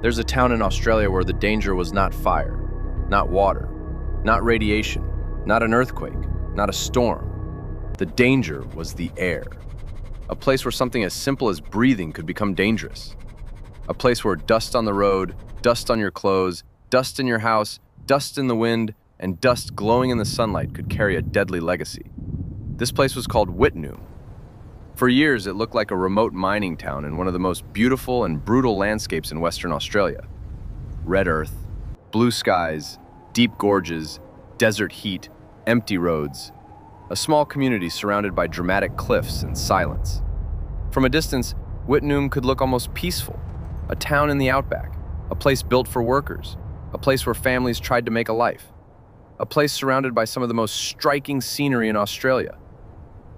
There's a town in Australia where the danger was not fire, not water, not radiation, not an earthquake, not a storm. The danger was the air. A place where something as simple as breathing could become dangerous. A place where dust on the road, dust on your clothes, dust in your house, dust in the wind, and dust glowing in the sunlight could carry a deadly legacy. This place was called Wittenoom. For years, it looked like a remote mining town in one of the most beautiful and brutal landscapes in Western Australia. Red earth, blue skies, deep gorges, desert heat, empty roads. A small community surrounded by dramatic cliffs and silence. From a distance, Wittenoom could look almost peaceful. A town in the outback, a place built for workers, a place where families tried to make a life. A place surrounded by some of the most striking scenery in Australia.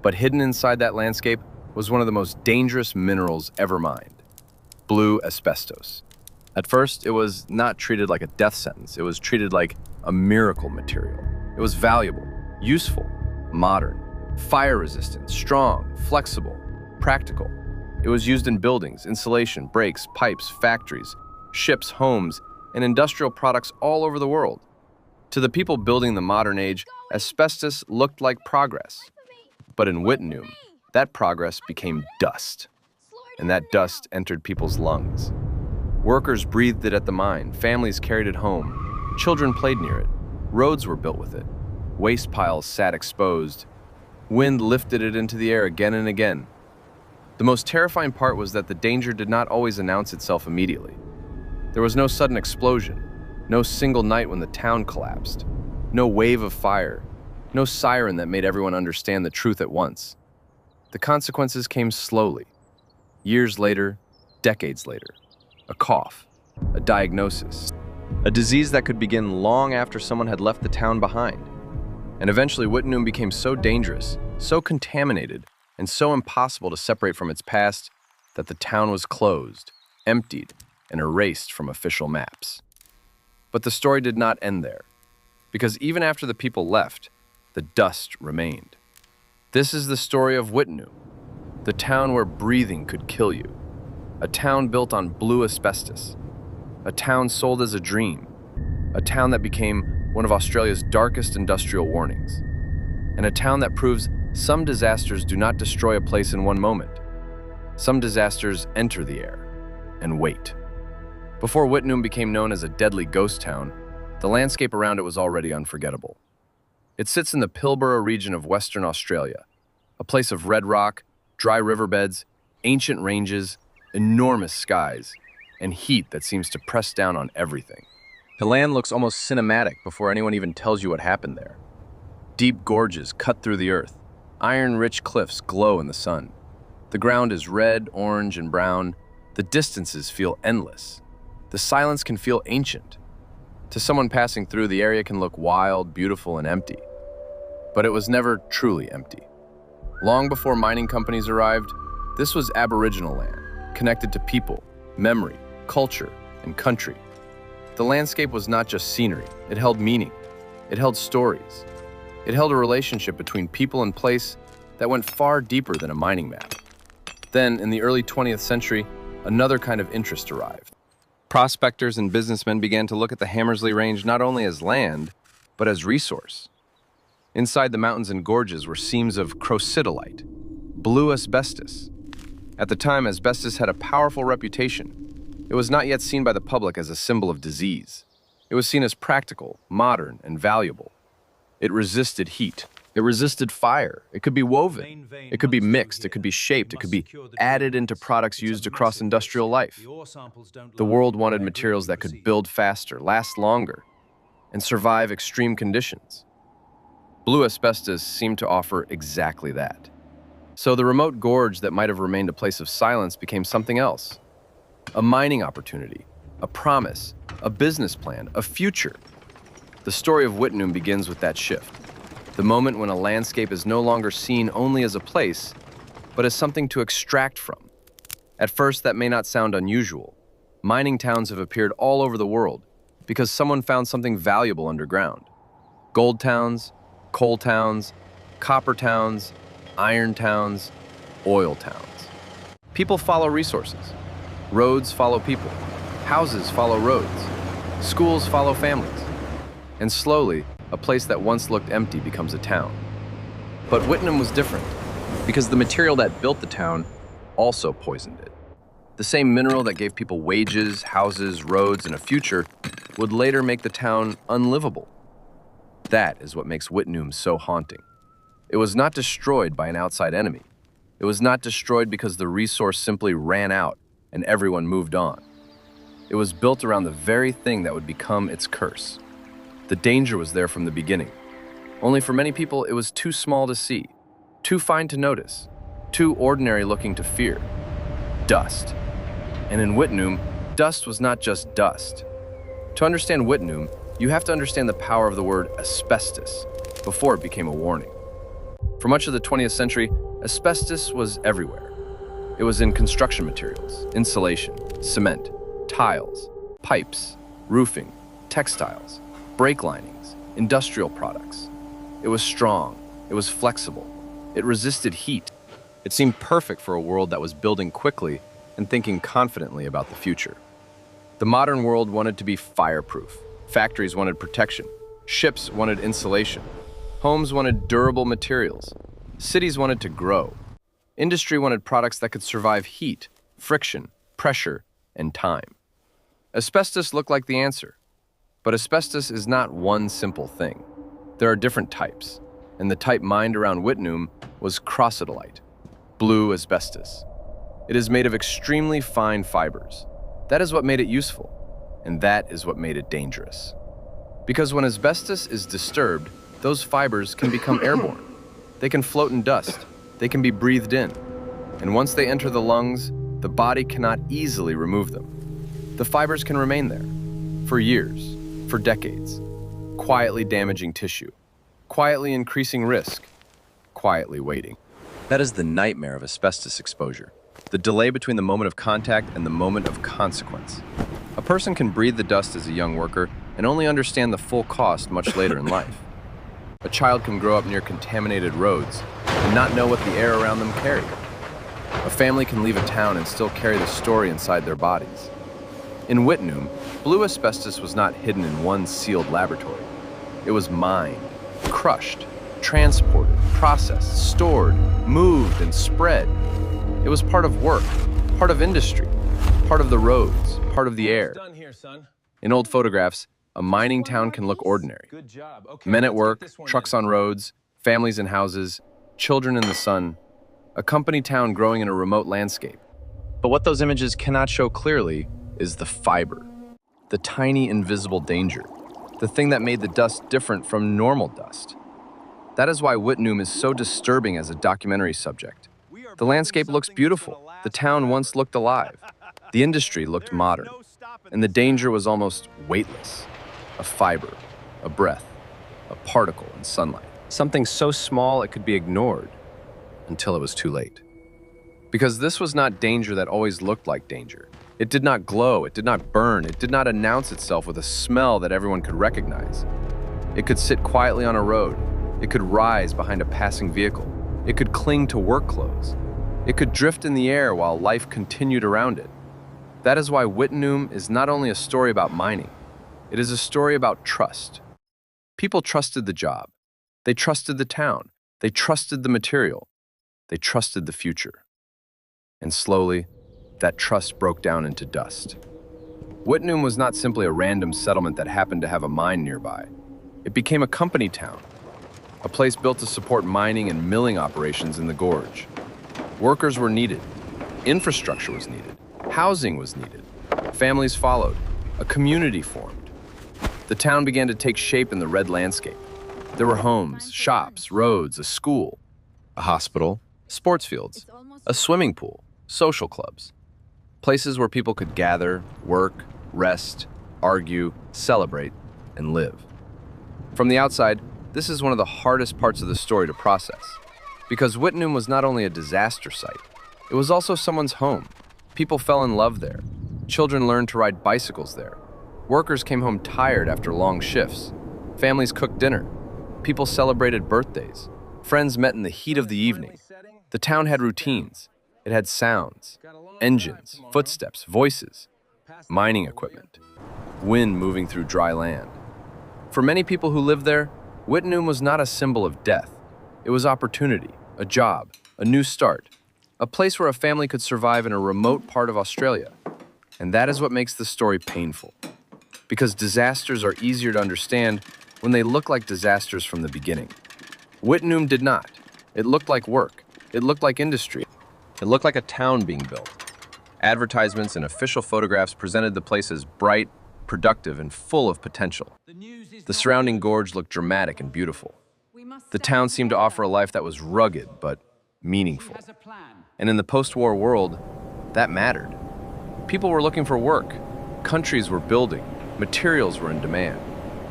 But hidden inside that landscape was one of the most dangerous minerals ever mined: blue asbestos. At first, it was not treated like a death sentence. It was treated like a miracle material. It was valuable, useful, modern, fire-resistant, strong, flexible, practical. It was used in buildings, insulation, brakes, pipes, factories, ships, homes, and industrial products all over the world. To the people building the modern age, asbestos looked like progress. But in Wittenoom, that progress became dust, and that dust entered people's lungs. Workers breathed it at the mine, families carried it home, children played near it, roads were built with it, waste piles sat exposed, wind lifted it into the air again and again. The most terrifying part was that the danger did not always announce itself immediately. There was no sudden explosion, no single night when the town collapsed, no wave of fire, no siren that made everyone understand the truth at once. The consequences came slowly. Years later, decades later. A cough, a diagnosis, a disease that could begin long after someone had left the town behind. And eventually, Wittenoom became so dangerous, so contaminated, and so impossible to separate from its past that the town was closed, emptied, and erased from official maps. But the story did not end there, because even after the people left, the dust remained. This is the story of Wittenoom, the town where breathing could kill you, a town built on blue asbestos, a town sold as a dream, a town that became one of Australia's darkest industrial warnings, and a town that proves some disasters do not destroy a place in one moment. Some disasters enter the air and wait. Before Wittenoom became known as a deadly ghost town, the landscape around it was already unforgettable. It sits in the Pilbara region of Western Australia, a place of red rock, dry riverbeds, ancient ranges, enormous skies, and heat that seems to press down on everything. The land looks almost cinematic before anyone even tells you what happened there. Deep gorges cut through the earth. Iron-rich cliffs glow in the sun. The ground is red, orange, and brown. The distances feel endless. The silence can feel ancient. To someone passing through, the area can look wild, beautiful, and empty. But it was never truly empty. Long before mining companies arrived, this was Aboriginal land, connected to people, memory, culture, and country. The landscape was not just scenery, it held meaning. It held stories. It held a relationship between people and place that went far deeper than a mining map. Then, in the early 20th century, another kind of interest arrived. Prospectors and businessmen began to look at the Hamersley Range not only as land, but as resource. Inside the mountains and gorges were seams of crocidolite, blue asbestos. At the time, asbestos had a powerful reputation. It was not yet seen by the public as a symbol of disease. It was seen as practical, modern, and valuable. It resisted heat. It resisted fire. It could be woven. It could be mixed. It could be shaped. It could be added into products used across industrial life. The world wanted materials that could build faster, last longer, and survive extreme conditions. Blue asbestos seemed to offer exactly that. So the remote gorge that might have remained a place of silence became something else. A mining opportunity, a promise, a business plan, a future. The story of Wittenoom begins with that shift. The moment when a landscape is no longer seen only as a place, but as something to extract from. At first, that may not sound unusual. Mining towns have appeared all over the world because someone found something valuable underground. Gold towns, coal towns, copper towns, iron towns, oil towns. People follow resources. Roads follow people. Houses follow roads. Schools follow families. And slowly, a place that once looked empty becomes a town. But Wittenoom was different, because the material that built the town also poisoned it. The same mineral that gave people wages, houses, roads, and a future would later make the town unlivable. That is what makes Wittenoom so haunting. It was not destroyed by an outside enemy. It was not destroyed because the resource simply ran out and everyone moved on. It was built around the very thing that would become its curse. The danger was there from the beginning. Only for many people, it was too small to see, too fine to notice, too ordinary looking to fear. Dust. And in Wittenoom, dust was not just dust. To understand Wittenoom, you have to understand the power of the word asbestos before it became a warning. For much of the 20th century, asbestos was everywhere. It was in construction materials, insulation, cement, tiles, pipes, roofing, textiles, brake linings, industrial products. It was strong, it was flexible, it resisted heat. It seemed perfect for a world that was building quickly and thinking confidently about the future. The modern world wanted to be fireproof. Factories wanted protection. Ships wanted insulation. Homes wanted durable materials. Cities wanted to grow. Industry wanted products that could survive heat, friction, pressure, and time. Asbestos looked like the answer. But asbestos is not one simple thing. There are different types, and the type mined around Wittenoom was crocidolite, blue asbestos. It is made of extremely fine fibers. That is what made it useful, and that is what made it dangerous. Because when asbestos is disturbed, those fibers can become airborne. They can float in dust. They can be breathed in. And once they enter the lungs, the body cannot easily remove them. The fibers can remain there for years, for decades, quietly damaging tissue, quietly increasing risk, quietly waiting. That is the nightmare of asbestos exposure. The delay between the moment of contact and the moment of consequence. A person can breathe the dust as a young worker and only understand the full cost much later in life. A child can grow up near contaminated roads and not know what the air around them carried. A family can leave a town and still carry the story inside their bodies. In Wittenoom, blue asbestos was not hidden in one sealed laboratory. It was mined, crushed, transported, processed, stored, moved, and spread. It was part of work, part of industry, part of the roads, part of the air. In old photographs, a mining town can look ordinary. Men at work, trucks on roads, families in houses, children in the sun, a company town growing in a remote landscape. But what those images cannot show clearly is the fiber, the tiny invisible danger, the thing that made the dust different from normal dust. That is why Wittenoom is so disturbing as a documentary subject. The landscape looks beautiful. The town once looked alive. The industry looked modern. And the danger was almost weightless. A fiber, a breath, a particle in sunlight. Something so small it could be ignored until it was too late. Because this was not danger that always looked like danger. It did not glow, it did not burn, it did not announce itself with a smell that everyone could recognize. It could sit quietly on a road. It could rise behind a passing vehicle. It could cling to work clothes. It could drift in the air while life continued around it. That is why Wittenoom is not only a story about mining, it is a story about trust. People trusted the job. They trusted the town. They trusted the material. They trusted the future. And slowly, that trust broke down into dust. Wittenoom was not simply a random settlement that happened to have a mine nearby. It became a company town, a place built to support mining and milling operations in the gorge. Workers were needed. Infrastructure was needed. Housing was needed. Families followed. A community formed. The town began to take shape in the red landscape. There were homes, shops, roads, a school, a hospital, sports fields, a swimming pool, social clubs. Places where people could gather, work, rest, argue, celebrate, and live. From the outside, this is one of the hardest parts of the story to process. Because Wittenoom was not only a disaster site, it was also someone's home. People fell in love there. Children learned to ride bicycles there. Workers came home tired after long shifts. Families cooked dinner. People celebrated birthdays. Friends met in the heat of the evening. The town had routines. It had sounds, engines, footsteps, voices. mining equipment, wind moving through dry land. For many people who lived there, Wittenoom was not a symbol of death. It was opportunity, a job, a new start, a place where a family could survive in a remote part of Australia. And that is what makes the story painful. Because disasters are easier to understand when they look like disasters from the beginning. Wittenoom did not. It looked like work. It looked like industry. It looked like a town being built. Advertisements and official photographs presented the place as bright, productive, and full of potential. The surrounding gorge looked dramatic and beautiful. The town seemed to offer a life that was rugged but meaningful. And in the post-war world, that mattered. People were looking for work. Countries were building. Materials were in demand.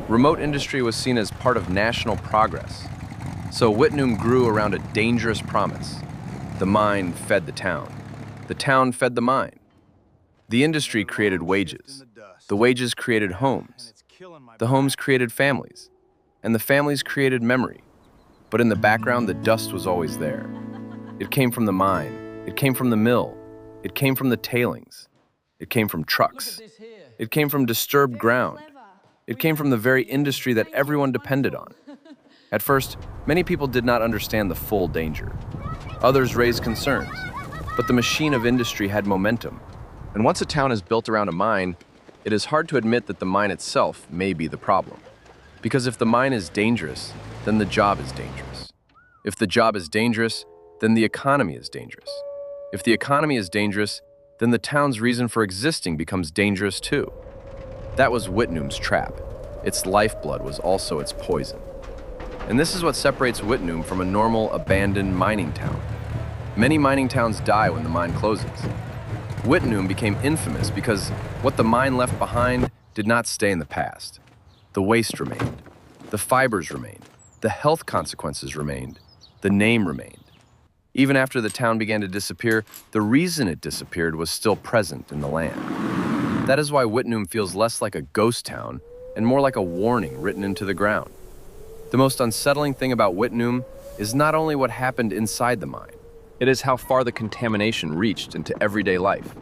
Remote industry was seen as part of national progress. So Wittenoom grew around a dangerous promise. The mine fed the town. The town fed the mine. The industry created wages. The wages created homes. The homes created families. And the families created memory. But in the background, the dust was always there. It came from the mine. It came from the mill. It came from the tailings. It came from trucks. It came from disturbed ground. It came from the very industry that everyone depended on. At first, many people did not understand the full danger. Others raised concerns. But the machine of industry had momentum. And once a town is built around a mine, it is hard to admit that the mine itself may be the problem. Because if the mine is dangerous, then the job is dangerous. If the job is dangerous, then the economy is dangerous. If the economy is dangerous, then the town's reason for existing becomes dangerous too. That was Wittenoom's trap. Its lifeblood was also its poison. And this is what separates Wittenoom from a normal, abandoned mining town. Many mining towns die when the mine closes. Wittenoom became infamous because what the mine left behind did not stay in the past. The waste remained. The fibers remained. The health consequences remained. The name remained. Even after the town began to disappear, the reason it disappeared was still present in the land. That is why Wittenoom feels less like a ghost town and more like a warning written into the ground. The most unsettling thing about Wittenoom is not only what happened inside the mine, it is how far the contamination reached into everyday life.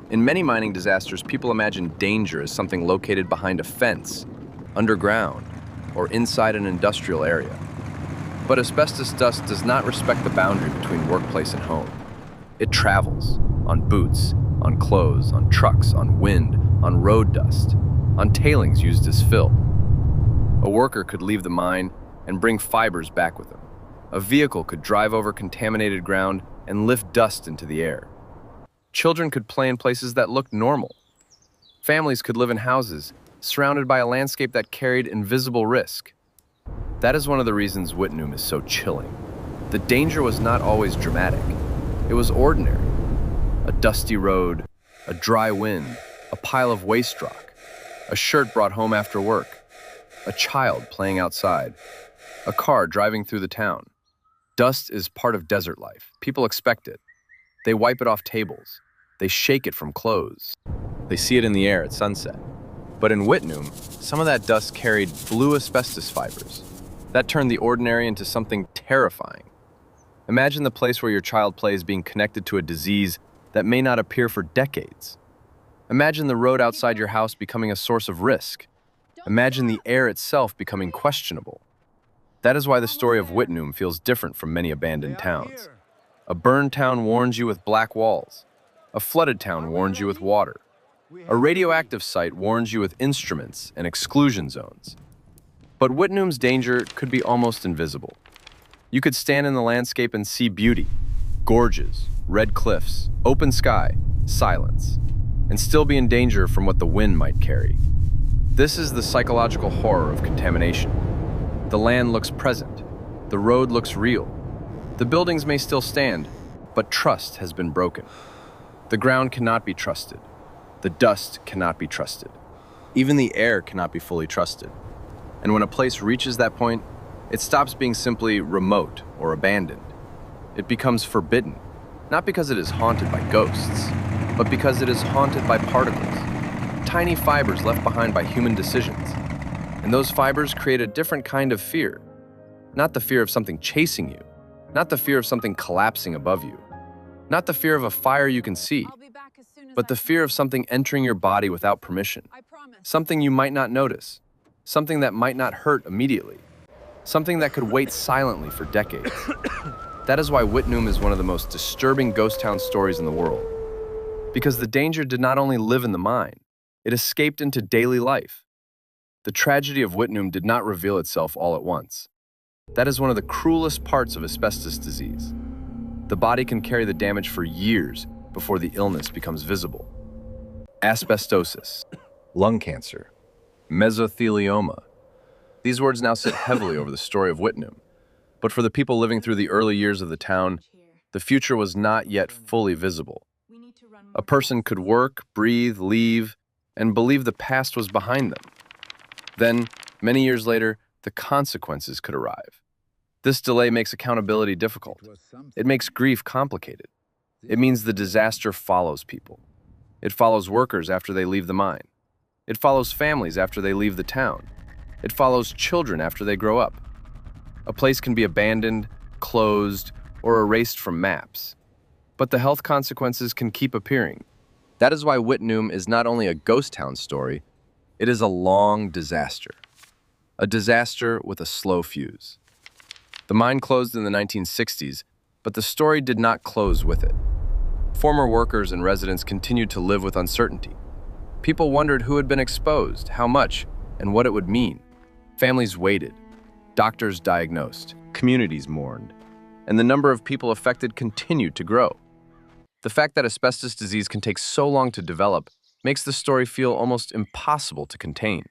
In many mining disasters, people imagine danger as something located behind a fence, underground, or inside an industrial area. But asbestos dust does not respect the boundary between workplace and home. It travels on boots, on clothes, on trucks, on wind, on road dust, on tailings used as fill. A worker could leave the mine and bring fibers back with him. A vehicle could drive over contaminated ground and lift dust into the air. Children could play in places that looked normal. Families could live in houses surrounded by a landscape that carried invisible risk. That is one of the reasons Wittenoom is so chilling. The danger was not always dramatic. It was ordinary. A dusty road, a dry wind, a pile of waste rock, a shirt brought home after work, a child playing outside, a car driving through the town. Dust is part of desert life. People expect it. They wipe it off tables. They shake it from clothes. They see it in the air at sunset. But in Wittenoom, some of that dust carried blue asbestos fibers. That turned the ordinary into something terrifying. Imagine the place where your child plays being connected to a disease that may not appear for decades. Imagine the road outside your house becoming a source of risk. Imagine the air itself becoming questionable. That is why the story of Wittenoom feels different from many abandoned towns. A burned town warns you with black walls. A flooded town warns you with water. A radioactive site warns you with instruments and exclusion zones. But Wittenoom's danger could be almost invisible. You could stand in the landscape and see beauty, gorges, red cliffs, open sky, silence, and still be in danger from what the wind might carry. This is the psychological horror of contamination. The land looks present. The road looks real. The buildings may still stand, but trust has been broken. The ground cannot be trusted. The dust cannot be trusted. Even the air cannot be fully trusted. And when a place reaches that point, it stops being simply remote or abandoned. It becomes forbidden, not because it is haunted by ghosts, but because it is haunted by particles, tiny fibers left behind by human decisions. And those fibers create a different kind of fear. Not the fear of something chasing you, not the fear of something collapsing above you, not the fear of a fire you can see, but the fear of something entering your body without permission. Something you might not notice. Something that might not hurt immediately. Something that could wait silently for decades. That is why Wittenoom is one of the most disturbing ghost town stories in the world. Because the danger did not only live in the mind, it escaped into daily life. The tragedy of Wittenoom did not reveal itself all at once. That is one of the cruelest parts of asbestos disease. The body can carry the damage for years before the illness becomes visible. Asbestosis, lung cancer, mesothelioma. These words now sit heavily over the story of Wittenoom. But for the people living through the early years of the town, the future was not yet fully visible. A person could work, breathe, leave, and believe the past was behind them. Then, many years later, the consequences could arrive. This delay makes accountability difficult. It makes grief complicated. It means the disaster follows people. It follows workers after they leave the mine. It follows families after they leave the town. It follows children after they grow up. A place can be abandoned, closed, or erased from maps. But the health consequences can keep appearing. That is why Wittenoom is not only a ghost town story, it is a long disaster. A disaster with a slow fuse. The mine closed in the 1960s, but the story did not close with it. Former workers and residents continued to live with uncertainty. People wondered who had been exposed, how much, and what it would mean. Families waited. Doctors diagnosed. Communities mourned. And the number of people affected continued to grow. The fact that asbestos disease can take so long to develop makes the story feel almost impossible to contain.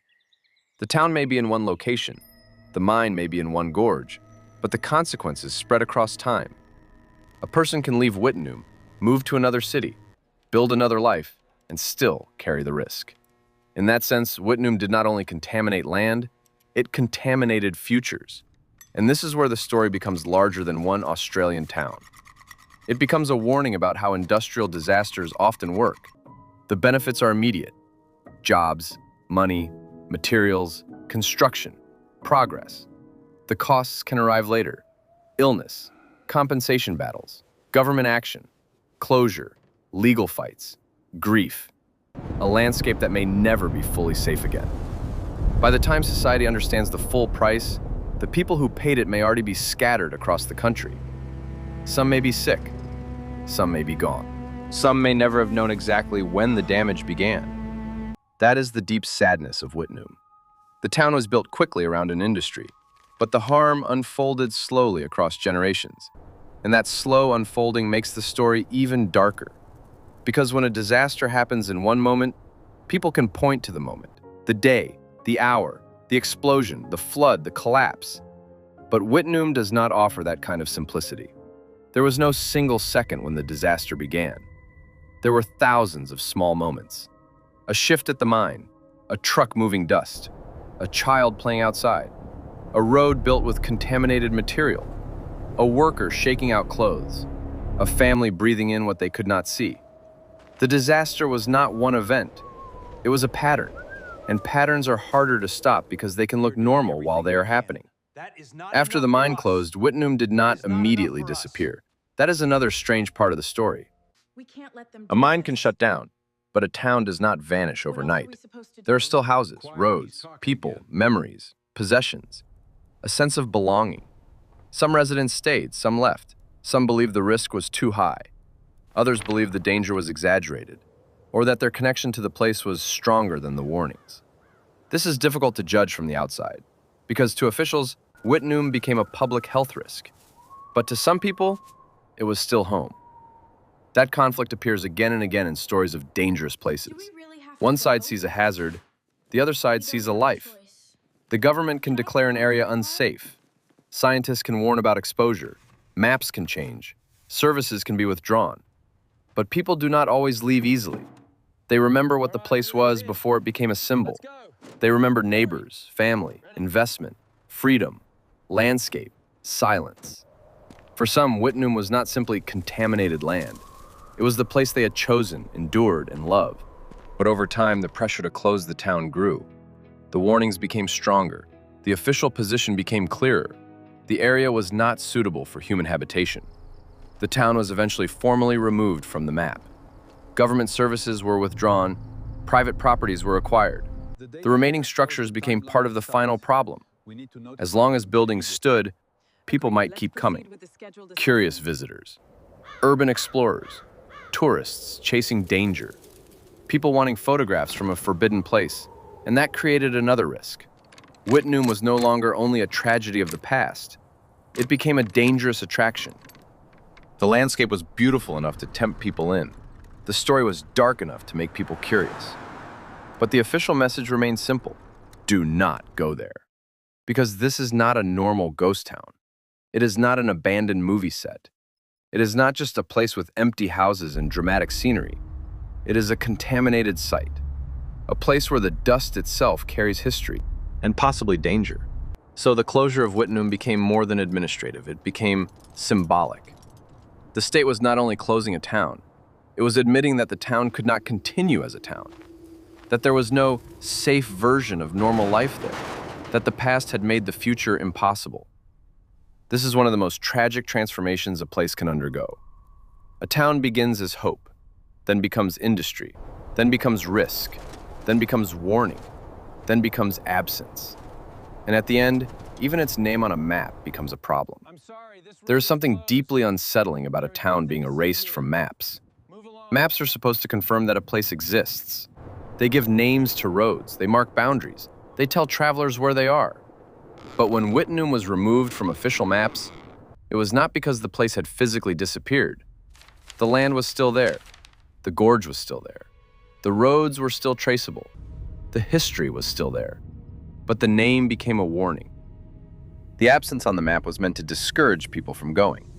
The town may be in one location, the mine may be in one gorge, but the consequences spread across time. A person can leave Wittenoom, move to another city, build another life, and still carry the risk. In that sense, Wittenoom did not only contaminate land, it contaminated futures. And this is where the story becomes larger than one Australian town. It becomes a warning about how industrial disasters often work. The benefits are immediate: jobs, money, materials, construction, progress. The costs can arrive later: illness, compensation battles, government action, closure, legal fights, grief. A landscape that may never be fully safe again. By the time society understands the full price, the people who paid it may already be scattered across the country. Some may be sick. Some may be gone. Some may never have known exactly when the damage began. That is the deep sadness of Wittenoom. The town was built quickly around an industry, but the harm unfolded slowly across generations. And that slow unfolding makes the story even darker. Because when a disaster happens in one moment, people can point to the moment, the day, the hour, the explosion, the flood, the collapse. But Wittenoom does not offer that kind of simplicity. There was no single second when the disaster began. There were thousands of small moments. A shift at the mine, a truck moving dust, a child playing outside, a road built with contaminated material, a worker shaking out clothes, a family breathing in what they could not see. The disaster was not one event. It was a pattern. And patterns are harder to stop because they can look normal while they are happening. After the mine closed, Wittenoom did not immediately disappear. That is another strange part of the story. A mine can shut down, but a town does not vanish overnight. There are still houses, roads, people, memories, possessions, a sense of belonging. Some residents stayed, some left. Some believed the risk was too high. Others believed the danger was exaggerated, or that their connection to the place was stronger than the warnings. This is difficult to judge from the outside, because to officials, Wittenoom became a public health risk. But to some people, it was still home. That conflict appears again and again in stories of dangerous places. One side sees a hazard, the other side sees a life. The government can declare an area unsafe. Scientists can warn about exposure. Maps can change. Services can be withdrawn. But people do not always leave easily. They remember what the place was before it became a symbol. They remember neighbors, family, investment, freedom, landscape, silence. For some, Wittenoom was not simply contaminated land. It was the place they had chosen, endured, and loved. But over time, the pressure to close the town grew. The warnings became stronger. The official position became clearer. The area was not suitable for human habitation. The town was eventually formally removed from the map. Government services were withdrawn, private properties were acquired. The remaining structures became part of the final problem. As long as buildings stood, people might keep coming. Curious visitors, urban explorers, tourists chasing danger, people wanting photographs from a forbidden place, and that created another risk. Wittenoom was no longer only a tragedy of the past, it became a dangerous attraction. The landscape was beautiful enough to tempt people in. The story was dark enough to make people curious. But the official message remained simple: do not go there. Because this is not a normal ghost town. It is not an abandoned movie set. It is not just a place with empty houses and dramatic scenery. It is a contaminated site. A place where the dust itself carries history and possibly danger. So the closure of Wittenoom became more than administrative. It became symbolic. The state was not only closing a town, it was admitting that the town could not continue as a town, that there was no safe version of normal life there, that the past had made the future impossible. This is one of the most tragic transformations a place can undergo. A town begins as hope, then becomes industry, then becomes risk, then becomes warning, then becomes absence. And at the end, even its name on a map becomes a problem. There is something deeply unsettling about a town being erased from maps. Maps are supposed to confirm that a place exists. They give names to roads, they mark boundaries, they tell travelers where they are. But when Wittenoom was removed from official maps, it was not because the place had physically disappeared. The land was still there. The gorge was still there. The roads were still traceable. The history was still there. But the name became a warning. The absence on the map was meant to discourage people from going,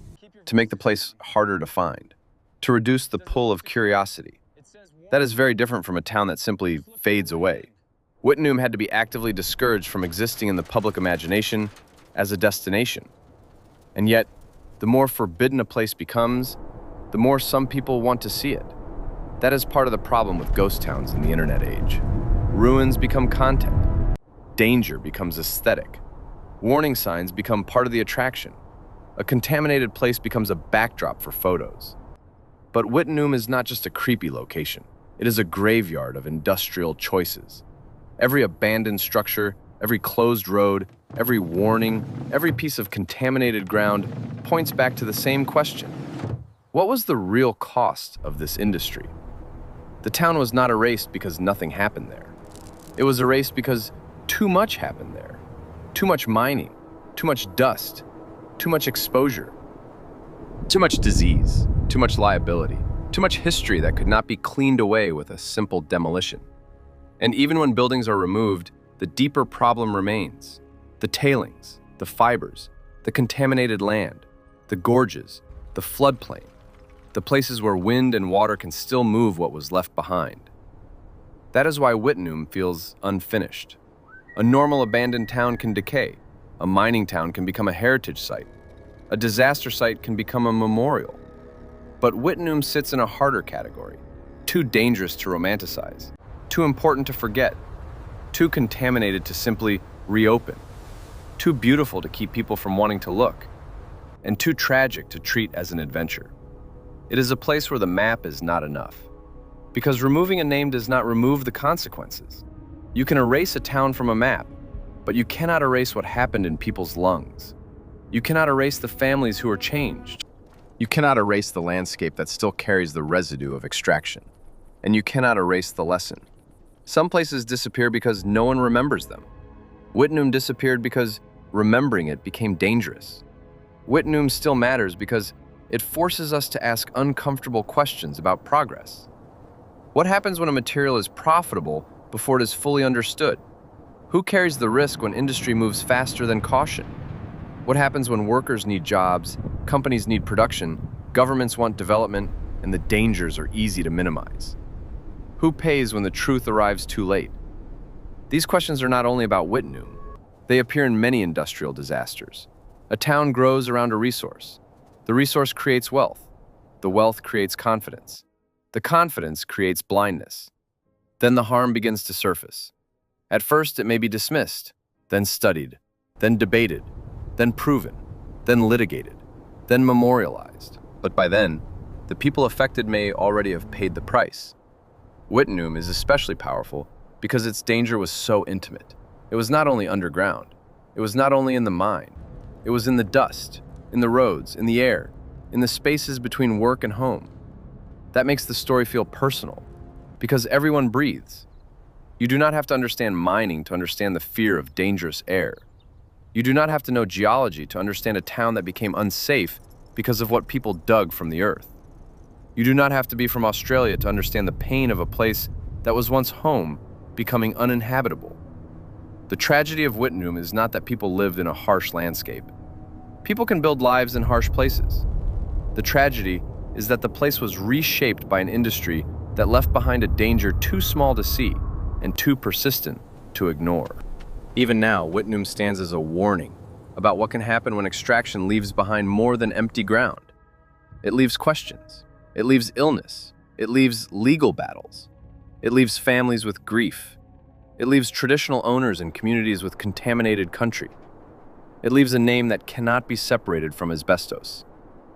to make the place harder to find, to reduce the pull of curiosity. That is very different from a town that simply fades away. Wittenoom had to be actively discouraged from existing in the public imagination as a destination. And yet, the more forbidden a place becomes, the more some people want to see it. That is part of the problem with ghost towns in the internet age. Ruins become content. Danger becomes aesthetic. Warning signs become part of the attraction. A contaminated place becomes a backdrop for photos. But Wittenoom is not just a creepy location. It is a graveyard of industrial choices. Every abandoned structure, every closed road, every warning, every piece of contaminated ground points back to the same question. What was the real cost of this industry? The town was not erased because nothing happened there. It was erased because too much happened there. Too much mining, too much dust, too much exposure, too much disease, too much liability, too much history that could not be cleaned away with a simple demolition. And even when buildings are removed, the deeper problem remains. The tailings, the fibers, the contaminated land, the gorges, the floodplain, the places where wind and water can still move what was left behind. That is why Wittenoom feels unfinished. A normal abandoned town can decay. A mining town can become a heritage site. A disaster site can become a memorial. But Wittenoom sits in a harder category, too dangerous to romanticize, too important to forget, too contaminated to simply reopen, too beautiful to keep people from wanting to look, and too tragic to treat as an adventure. It is a place where the map is not enough, because removing a name does not remove the consequences. You can erase a town from a map, but you cannot erase what happened in people's lungs. You cannot erase the families who are changed. You cannot erase the landscape that still carries the residue of extraction. And you cannot erase the lesson. Some places disappear because no one remembers them. Wittenoom disappeared because remembering it became dangerous. Wittenoom still matters because it forces us to ask uncomfortable questions about progress. What happens when a material is profitable before it is fully understood? Who carries the risk when industry moves faster than caution? What happens when workers need jobs, companies need production, governments want development, and the dangers are easy to minimize? Who pays when the truth arrives too late? These questions are not only about Wittenoom. They appear in many industrial disasters. A town grows around a resource. The resource creates wealth. The wealth creates confidence. The confidence creates blindness. Then the harm begins to surface. At first, it may be dismissed, then studied, then debated, then proven, then litigated, then memorialized. But by then, the people affected may already have paid the price. Wittenoom is especially powerful because its danger was so intimate. It was not only underground, it was not only in the mine, it was in the dust, in the roads, in the air, in the spaces between work and home. That makes the story feel personal, because everyone breathes. You do not have to understand mining to understand the fear of dangerous air. You do not have to know geology to understand a town that became unsafe because of what people dug from the earth. You do not have to be from Australia to understand the pain of a place that was once home becoming uninhabitable. The tragedy of Wittenoom is not that people lived in a harsh landscape. People can build lives in harsh places. The tragedy is that the place was reshaped by an industry that left behind a danger too small to see and too persistent to ignore. Even now, Wittenoom stands as a warning about what can happen when extraction leaves behind more than empty ground. It leaves questions. It leaves illness. It leaves legal battles. It leaves families with grief. It leaves traditional owners and communities with contaminated country. It leaves a name that cannot be separated from asbestos.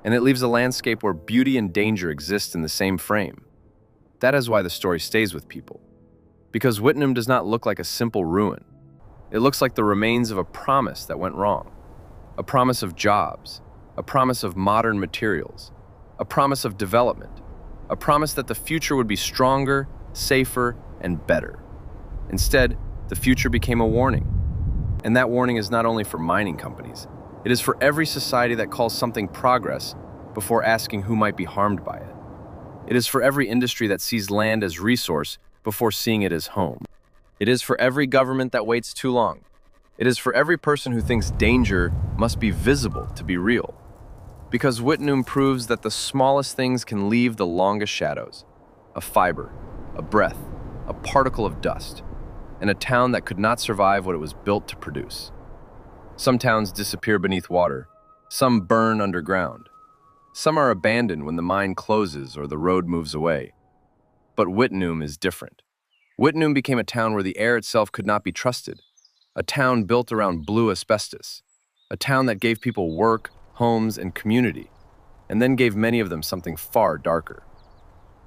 And it leaves a landscape where beauty and danger exist in the same frame. That is why the story stays with people. Because Wittenoom does not look like a simple ruin. It looks like the remains of a promise that went wrong. A promise of jobs. A promise of modern materials. A promise of development. A promise that the future would be stronger, safer, and better. Instead, the future became a warning. And that warning is not only for mining companies. It is for every society that calls something progress before asking who might be harmed by it. It is for every industry that sees land as resource before seeing it as home. It is for every government that waits too long. It is for every person who thinks danger must be visible to be real. Because Wittenoom proves that the smallest things can leave the longest shadows. A fiber, a breath, a particle of dust, and a town that could not survive what it was built to produce. Some towns disappear beneath water. Some burn underground. Some are abandoned when the mine closes or the road moves away. But Wittenoom is different. Wittenoom became a town where the air itself could not be trusted. A town built around blue asbestos. A town that gave people work, homes, and community, and then gave many of them something far darker.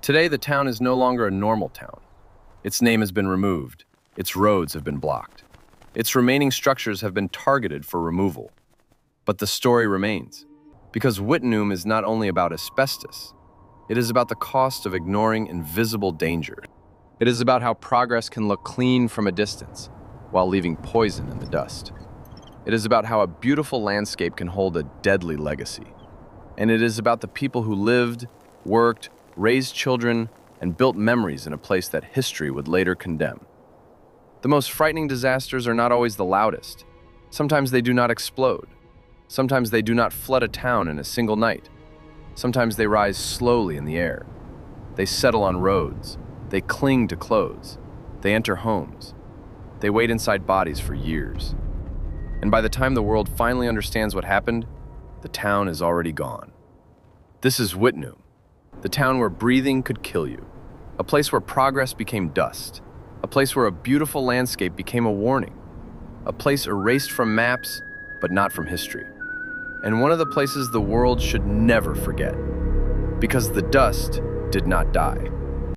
Today, the town is no longer a normal town. Its name has been removed. Its roads have been blocked. Its remaining structures have been targeted for removal. But the story remains, because Wittenoom is not only about asbestos, it is about the cost of ignoring invisible danger. It is about how progress can look clean from a distance, while leaving poison in the dust. It is about how a beautiful landscape can hold a deadly legacy. And it is about the people who lived, worked, raised children, and built memories in a place that history would later condemn. The most frightening disasters are not always the loudest. Sometimes they do not explode. Sometimes they do not flood a town in a single night. Sometimes they rise slowly in the air. They settle on roads. They cling to clothes. They enter homes. They wait inside bodies for years. And by the time the world finally understands what happened, the town is already gone. This is Wittenoom, the town where breathing could kill you, a place where progress became dust, a place where a beautiful landscape became a warning, a place erased from maps, but not from history. And one of the places the world should never forget, because the dust did not die.